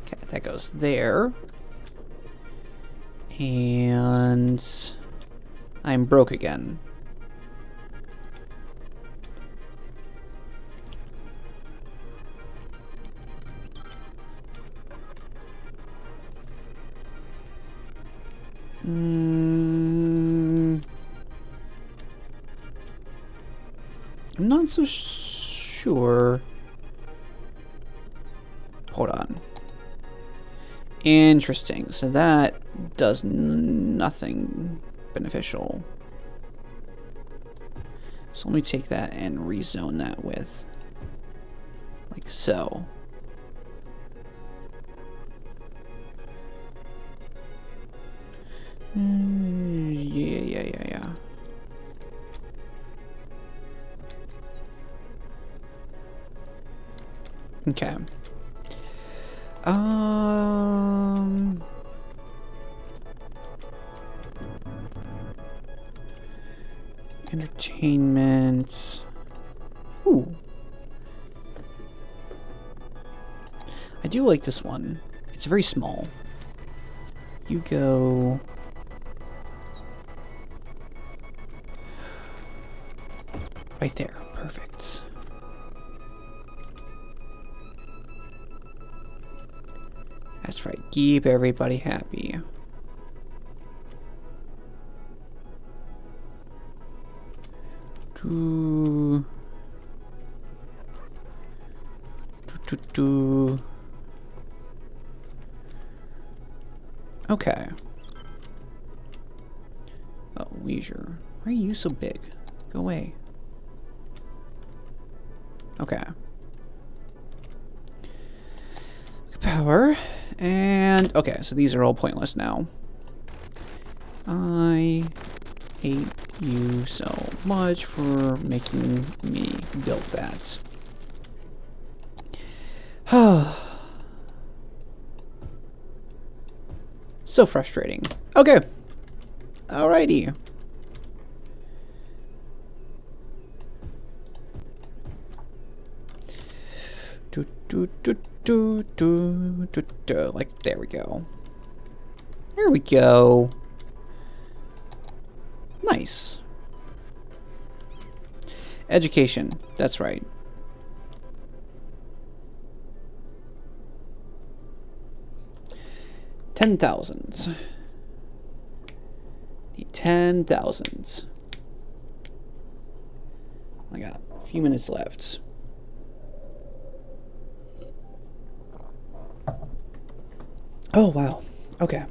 Okay, that goes there. And I'm broke again. I'm not so sure. Hold on. Interesting. So that does nothing beneficial. So let me take that and rezone that with like so. Yeah. Okay. Entertainment. Ooh. I do like this one. It's very small. You go... right there. Perfect. That's right. Keep everybody happy. Okay. Oh, leisure. Why are you so big? Go away. Okay. Power. And, okay, so these are all pointless now. I hate you so much for making me build that. So frustrating. Okay. Alrighty. Like, there we go. There we go. Nice. Education. That's right. $10,000. The 10,000. I got a few minutes left. Oh, wow. Okay.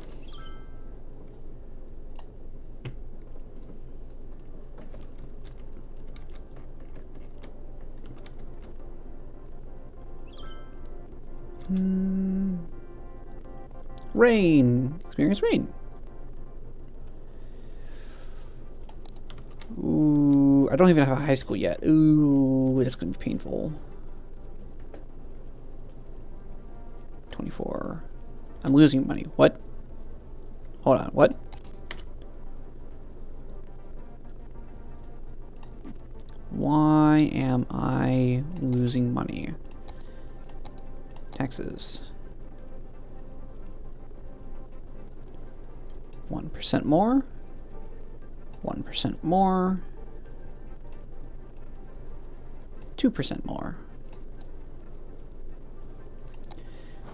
Rain. Experience rain. Ooh, I don't even have a high school yet. Ooh, that's going to be painful. 24. I'm losing money. What? Hold on. What? Why am I losing money? Taxes. 1% more. 1% more. 2% more.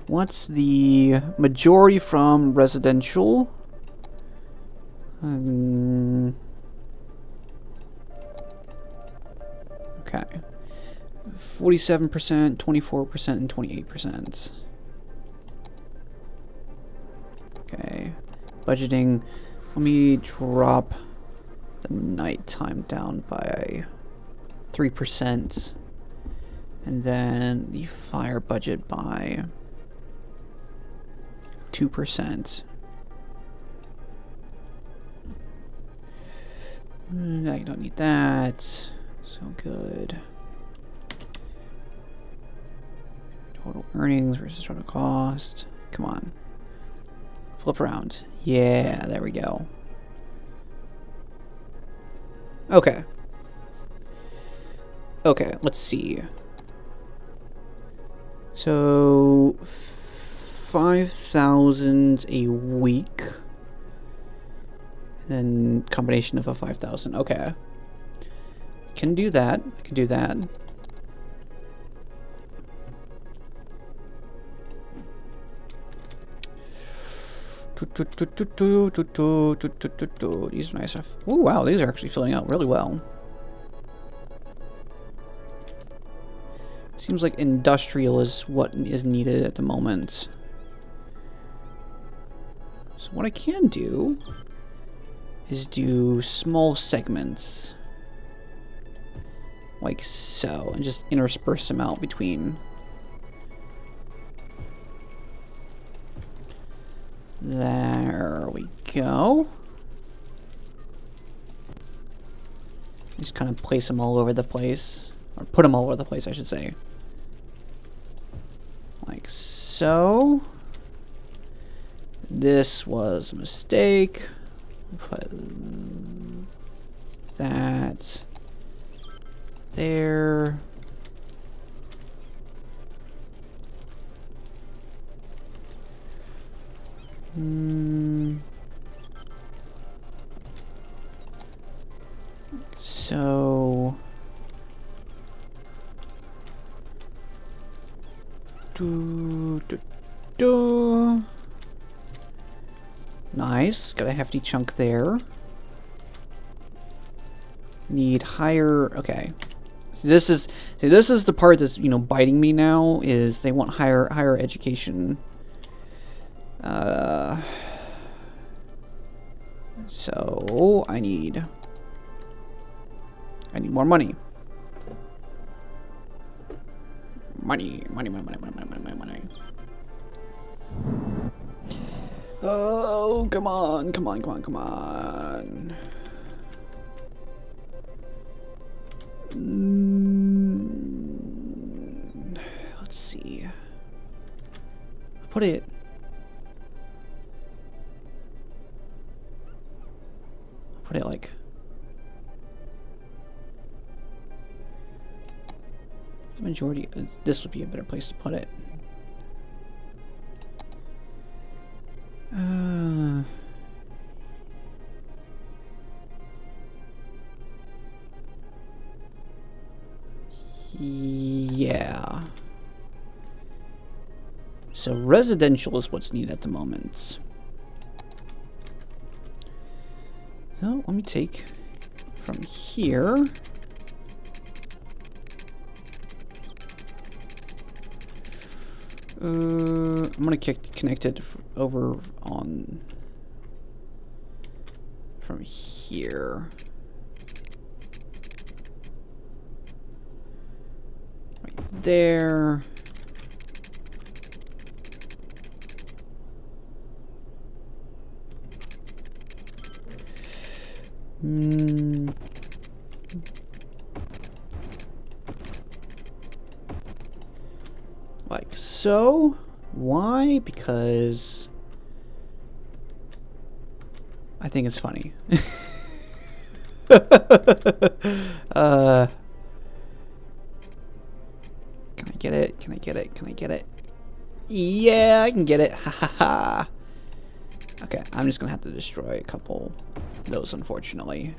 What's the majority from residential? Okay. 47%, 24%, and 28%. Okay. Budgeting. Let me drop the nighttime down by 3%. And then the fire budget by 2%. I don't need that. So good. Total earnings versus total cost. Come on. Flip around. Yeah, there we go. Okay. Okay, let's see. So 5,000 a week. And then combination of a 5,000. Okay. Can do that. I can do that. These are nice. Oh wow, these are actually filling out really well. Seems like industrial is what is needed at the moment. So what I can do is do small segments. Like so, and just intersperse them out between. There we go. Just kind of place them all over the place. Or put them all over the place, I should say. Like so. This was a mistake. Put that there. So nice, got a hefty chunk there. Need higher. Okay, so this is the part that's, you know, biting me now, is they want higher education. So I need more money. Money. Oh, come on. Let's see. Put it like Majority. This would be a better place to put it. Yeah. So residential is what's needed at the moment. So let me take from here. I'm gonna connect it over on from here. Right there. Like so. Why? Because I think it's funny. Can I get it? Can I get it? Can I get it? Yeah, I can get it. Ha ha ha. Okay, I'm just gonna have to destroy a couple of those, unfortunately.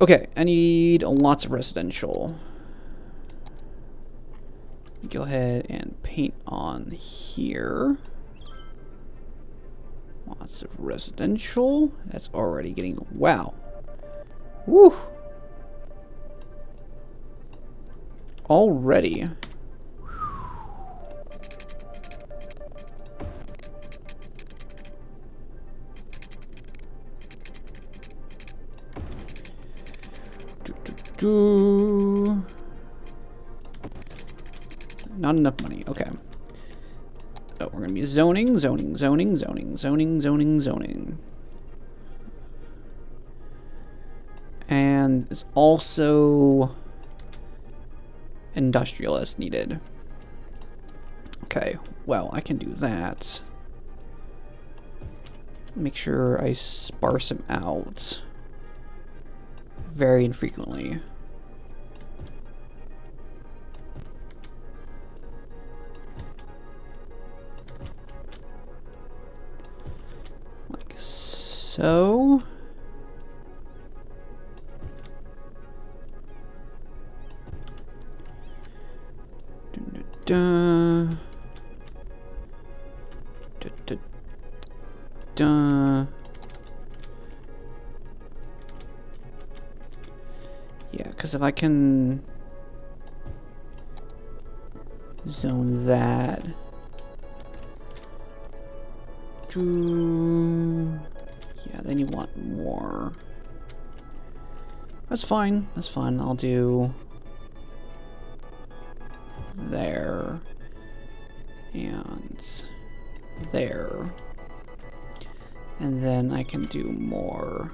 Okay, I need lots of residential. Go ahead and paint on here. Lots of residential. That's already getting... Wow. Woo! Already. Not enough money. Okay. Oh, we're gonna be zoning. And it's also industrial as needed. Okay, well, I can do that. Make sure I sparse them out very infrequently. Like so. Dun, dun, dun, dun. Yeah, because if I can zone that. Yeah, then you want more. That's fine. That's fine. I'll do there and there. And then I can do more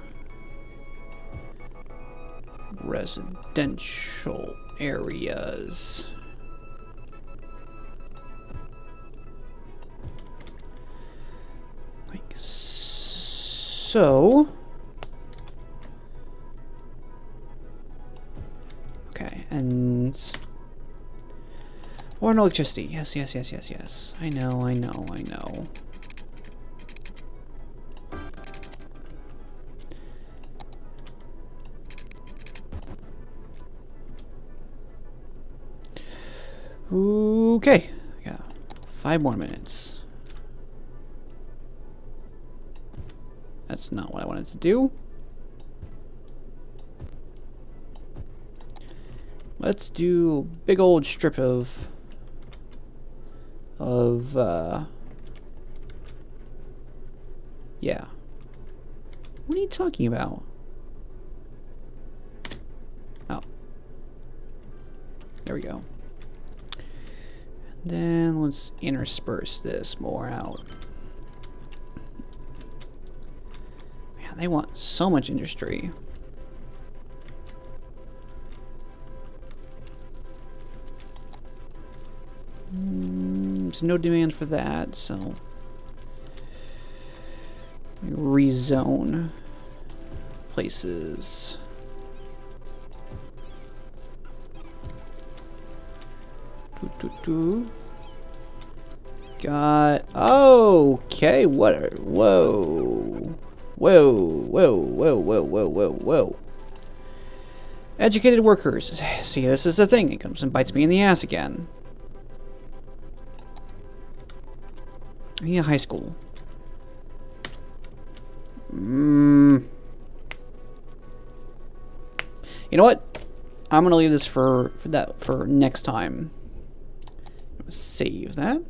residential areas. Like so. Okay, and more electricity. Yes. I know. Okay, yeah, 5 more minutes. That's not what I wanted to do. Let's do a big old strip of yeah. What are you talking about? Oh. There we go. Then let's intersperse this more out. Man, they want so much industry. There's no demand for that, so Rezone places. Got, okay, what, whoa. Whoa. Educated workers. See, this is the thing. It comes and bites me in the ass again. I need a high school. You know what? I'm gonna leave this for next time. Save that.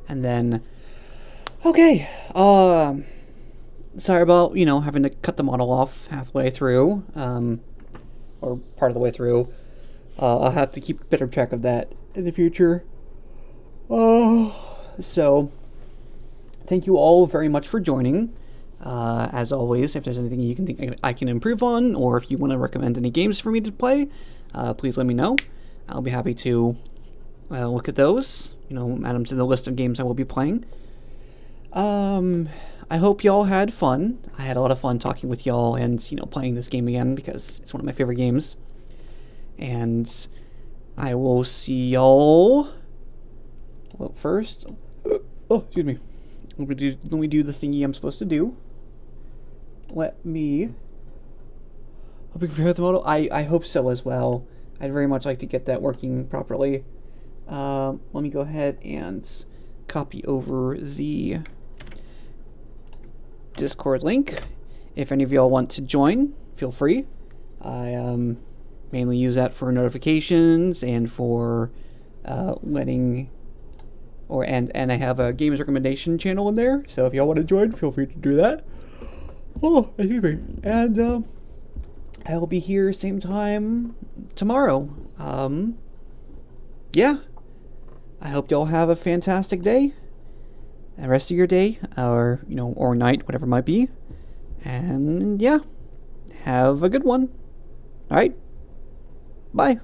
And then, okay. Sorry about, having to cut the model off halfway through, or part of the way through. I'll have to keep better track of that in the future. So, thank you all very much for joining. As always, if there's anything you can think I can improve on, or if you want to recommend any games for me to play, please let me know. I'll be happy to look at those, add them to the list of games I will be playing. I hope y'all had fun. I had a lot of fun talking with y'all and, playing this game again because it's one of my favorite games. And I will see y'all. Well, first, excuse me. Let me do the thingy I'm supposed to do. Let me prepare the model. I hope so as well. I'd very much like to get that working properly. Let me go ahead and copy over the Discord link. If any of y'all want to join, feel free. I mainly use that for notifications and for letting, and I have a games recommendation channel in there. So if y'all want to join, feel free to do that. Oh, excuse me. And I will be here same time tomorrow. Yeah. I hope y'all have a fantastic day. The rest of your day, or or night, whatever it might be. And yeah, have a good one. All right. Bye.